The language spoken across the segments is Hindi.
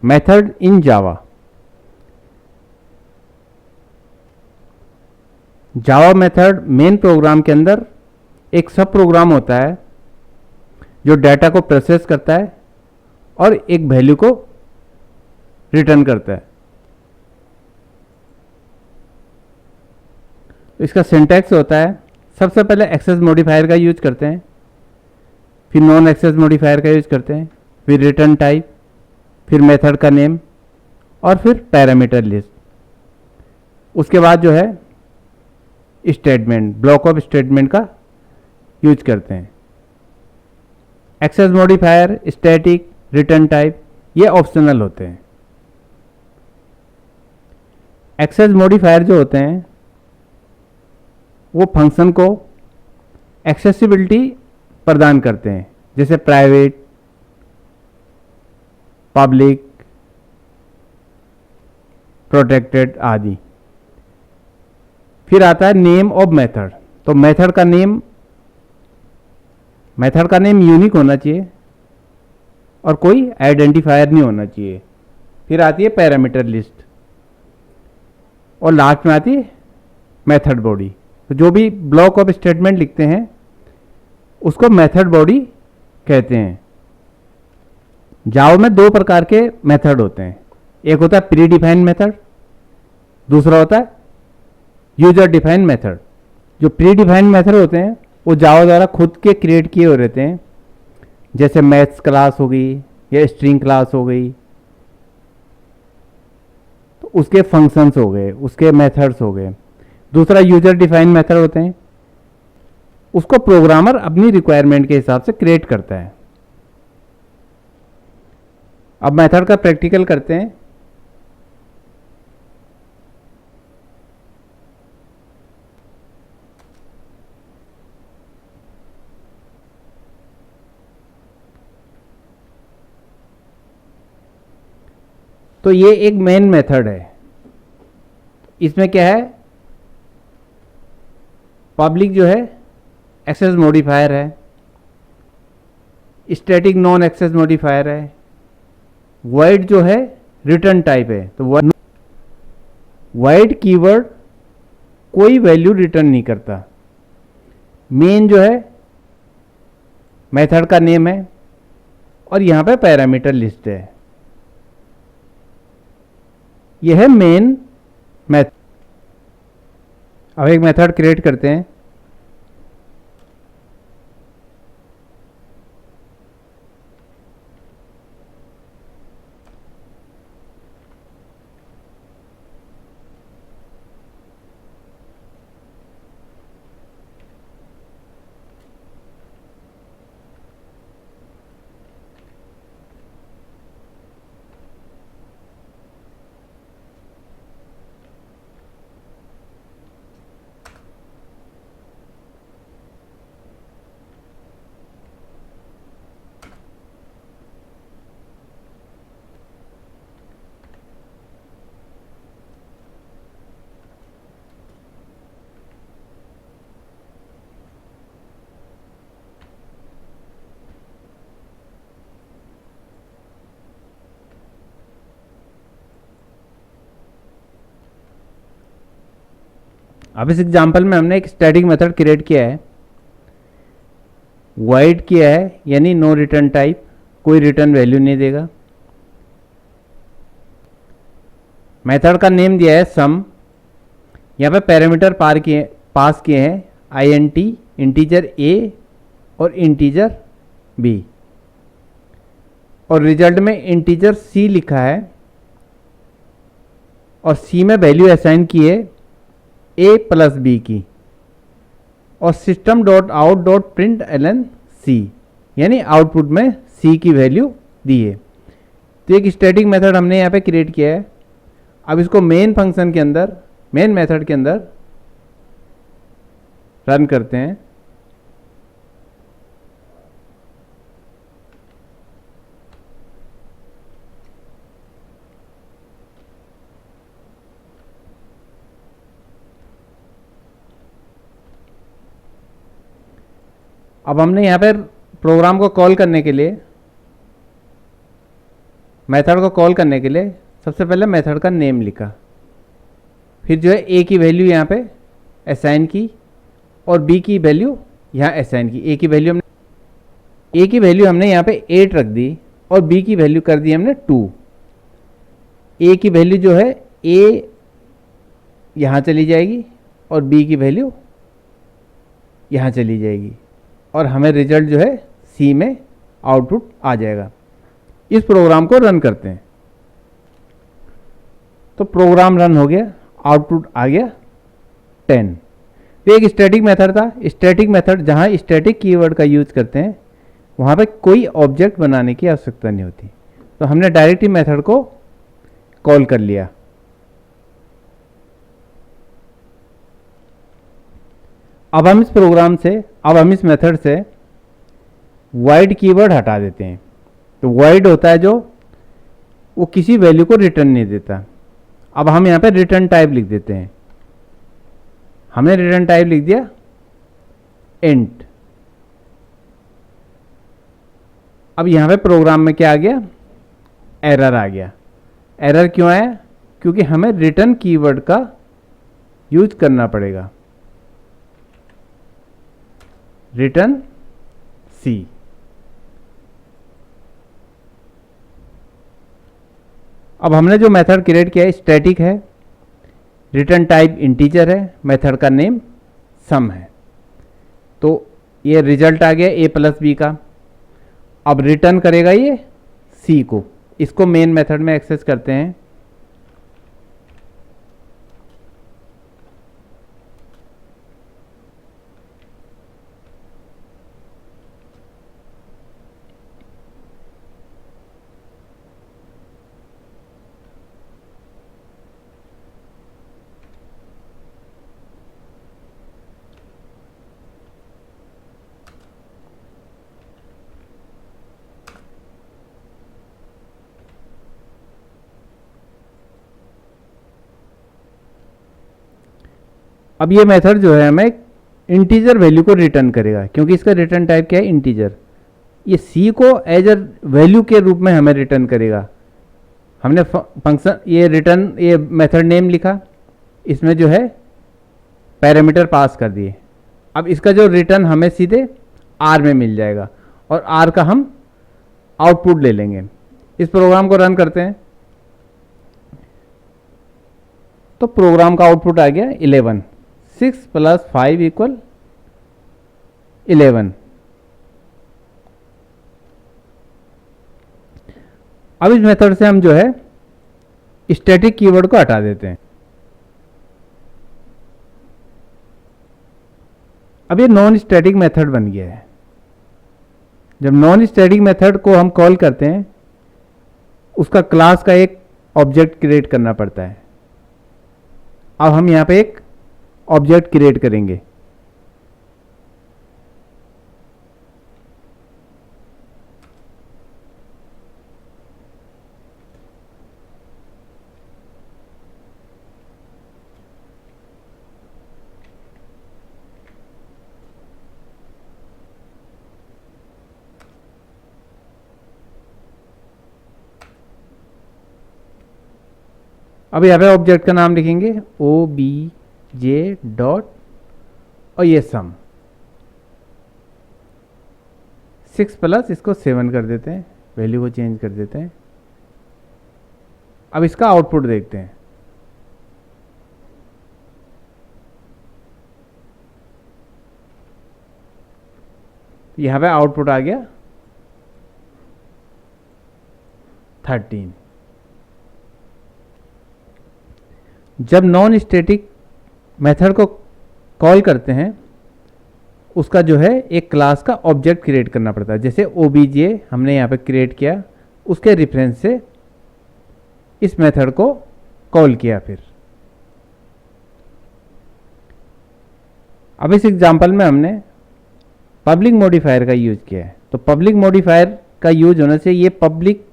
Method in Java. Java method main program के अंदर एक सब प्रोग्राम होता है जो डाटा को प्रोसेस करता है और एक वैल्यू को रिटर्न करता है। इसका सिंटैक्स होता है, सबसे पहले एक्सेस मॉडिफायर का यूज करते हैं, फिर नॉन एक्सेस मॉडिफायर का यूज करते हैं, फिर रिटर्न टाइप, फिर मेथड का नेम और फिर पैरामीटर लिस्ट। उसके बाद जो है स्टेटमेंट, ब्लॉक ऑफ स्टेटमेंट का यूज करते हैं। Access modifier, static, return type ये ऑप्शनल होते हैं। एक्सेस मॉडिफायर जो होते हैं वो फंक्शन को एक्सेसिबिलिटी प्रदान करते हैं, जैसे प्राइवेट, पब्लिक, प्रोटेक्टेड आदि। फिर आता है नेम ऑफ मेथड। तो मेथड का नेम यूनिक होना चाहिए और कोई आइडेंटिफायर नहीं होना चाहिए। फिर आती है पैरामीटर लिस्ट और लास्ट में आती है मेथड बॉडी। तो जो भी ब्लॉक ऑफ स्टेटमेंट लिखते हैं उसको मेथड बॉडी कहते हैं। जावा में दो प्रकार के मेथड होते हैं, एक होता है प्री डिफाइंड मेथड, दूसरा होता है यूजर डिफाइंड मेथड। जो प्री डिफाइंड मेथड होते हैं वो जावा द्वारा खुद के क्रिएट किए हुए रहते हैं, जैसे मैथ्स क्लास हो गई या स्ट्रिंग क्लास हो गई, तो उसके फंक्शंस हो गए, उसके मेथड्स हो गए। दूसरा यूजर डिफाइंड मेथड होते हैं, उसको प्रोग्रामर अपनी रिक्वायरमेंट के हिसाब से क्रिएट करता है। अब मेथड का प्रैक्टिकल करते हैं। तो ये एक मेन मेथड है। इसमें क्या है, पब्लिक जो है एक्सेस मॉडिफायर है, स्टैटिक नॉन एक्सेस मॉडिफायर है, वॉइड जो है रिटर्न टाइप है। तो वॉइड कीवर्ड कोई वैल्यू रिटर्न नहीं करता। मेन जो है मेथड का नेम है और यहां पे पैरामीटर लिस्ट है। यह है मेन मेथड। अब एक मेथड क्रिएट करते हैं। अब इस एग्जांपल में हमने एक स्टैटिक मेथड क्रिएट किया है, वॉइड किया है, यानी नो रिटर्न टाइप, कोई रिटर्न वैल्यू नहीं देगा। मेथड का नेम दिया है सम। यहाँ पे पैरामीटर पास किए हैं INT, इंटीजर A और इंटीजर B, और रिजल्ट में इंटीजर C लिखा है और C में वैल्यू असाइन की है A प्लस B की, और system dot out dot print ln C, यानी आउटपुट में C की वैल्यू दी है। तो एक स्टैटिक मेथड हमने यहाँ पे क्रिएट किया है। अब इसको मेन फंक्शन के अंदर, मेन मेथड के अंदर रन करते हैं। अब हमने यहाँ पर प्रोग्राम को कॉल करने के लिए मेथड को कॉल करने के लिए सबसे पहले मेथड का नेम लिखा, फिर जो है ए की वैल्यू यहाँ पे असाइन की और बी की वैल्यू यहाँ असाइन की। ए की वैल्यू हमने यहाँ पे 8 रख दी और बी की वैल्यू कर दी हमने 2। ए की वैल्यू जो है ए यहाँ चली जाएगी और बी की वैल्यू यहाँ चली जाएगी और हमें रिजल्ट जो है सी में आउटपुट आ जाएगा। इस प्रोग्राम को रन करते हैं तो प्रोग्राम रन हो गया, आउटपुट आ गया 10। तो एक स्टैटिक मेथड था। स्टैटिक मेथड जहाँ स्टैटिक कीवर्ड का यूज करते हैं वहाँ पे कोई ऑब्जेक्ट बनाने की आवश्यकता नहीं होती, तो हमने डायरेक्ट ही मेथड को कॉल कर लिया। अब हम इस मेथड से void कीवर्ड हटा देते हैं। तो void होता है जो वो किसी वैल्यू को रिटर्न नहीं देता। अब हम यहाँ पे रिटर्न टाइप लिख देते हैं। हमने रिटर्न टाइप लिख दिया इंट। अब यहाँ पे प्रोग्राम में क्या आ गया, एरर आ गया। एरर क्यों आया? क्योंकि हमें रिटर्न कीवर्ड का यूज करना पड़ेगा, रिटर्न सी। अब हमने जो मेथड क्रिएट किया है स्टैटिक है, रिटर्न टाइप इंटीजर है, मेथड का नेम सम है। तो ये रिजल्ट आ गया a प्लस बी का। अब रिटर्न करेगा ये c को, इसको मेन मेथड में एक्सेस करते हैं। अब ये मेथड जो है हमें इंटीजर वैल्यू को रिटर्न करेगा, क्योंकि इसका रिटर्न टाइप क्या है, इंटीजर। ये सी को एज अ वैल्यू के रूप में हमें रिटर्न करेगा। हमने फंक्शन ये मेथड नेम लिखा, इसमें जो है पैरामीटर पास कर दिए। अब इसका जो रिटर्न हमें सीधे आर में मिल जाएगा और आर का हम आउटपुट ले लेंगे। इस प्रोग्राम को रन करते हैं तो प्रोग्राम का आउटपुट आ गया 11। 6 + 5 = 11। अब इस मेथड से हम जो है स्टैटिक कीवर्ड को हटा देते हैं। अब ये नॉन स्टैटिक मेथड बन गया है। जब नॉन स्टैटिक मेथड को हम कॉल करते हैं उसका क्लास का एक ऑब्जेक्ट क्रिएट करना पड़ता है। अब हम यहाँ पे एक ऑब्जेक्ट क्रिएट करेंगे। अब यहाँ पे ऑब्जेक्ट का नाम लिखेंगे obj डॉट और ये सम। 6 प्लस इसको 7 कर देते हैं, वैल्यू को चेंज कर देते हैं। अब इसका आउटपुट देखते हैं। यहाँ पे आउटपुट आ गया 13। जब नॉन स्टैटिक मेथड को कॉल करते हैं उसका जो है एक क्लास का ऑब्जेक्ट क्रिएट करना पड़ता है। जैसे obj हमने यहाँ पे क्रिएट किया, उसके रेफरेंस से इस मेथड को कॉल किया। फिर अब इस एग्जांपल में हमने पब्लिक मॉडिफायर का यूज किया है। तो पब्लिक मॉडिफायर का यूज होने से ये पब्लिक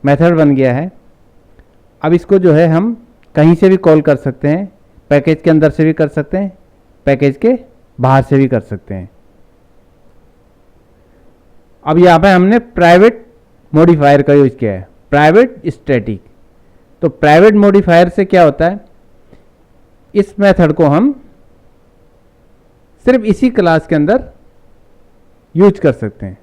मेथड बन गया है। अब इसको जो है हम कहीं से भी कॉल कर सकते हैं, पैकेज के अंदर से भी कर सकते हैं, पैकेज के बाहर से भी कर सकते हैं। अब यहाँ पे हमने प्राइवेट मॉडिफायर का यूज किया है, प्राइवेट स्टैटिक। तो प्राइवेट मॉडिफायर से क्या होता है, इस मेथड को हम सिर्फ इसी क्लास के अंदर यूज कर सकते हैं।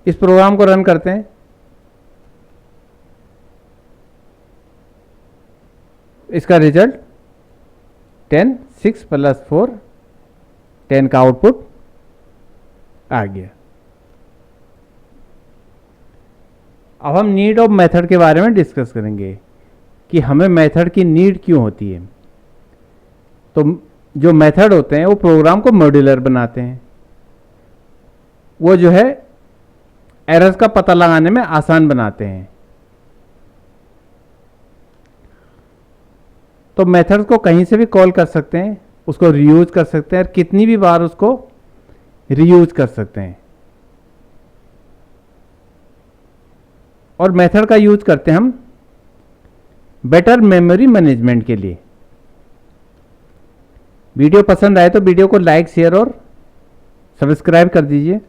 इस प्रोग्राम को रन करते हैं, इसका रिजल्ट 10, 6 + 4 10 का आउटपुट आ गया। अब हम नीड ऑफ मेथड के बारे में डिस्कस करेंगे कि हमें मेथड की नीड क्यों होती है। तो जो मेथड होते हैं वो प्रोग्राम को मॉड्यूलर बनाते हैं, वो जो है एरर्स का पता लगाने में आसान बनाते हैं। तो मेथड्स को कहीं से भी कॉल कर सकते हैं, उसको रीयूज कर सकते हैं और कितनी भी बार उसको रीयूज कर सकते हैं। और मेथड का यूज करते हैं हम बेटर मेमोरी मैनेजमेंट के लिए। वीडियो पसंद आए तो वीडियो को लाइक, शेयर और सब्सक्राइब कर दीजिए।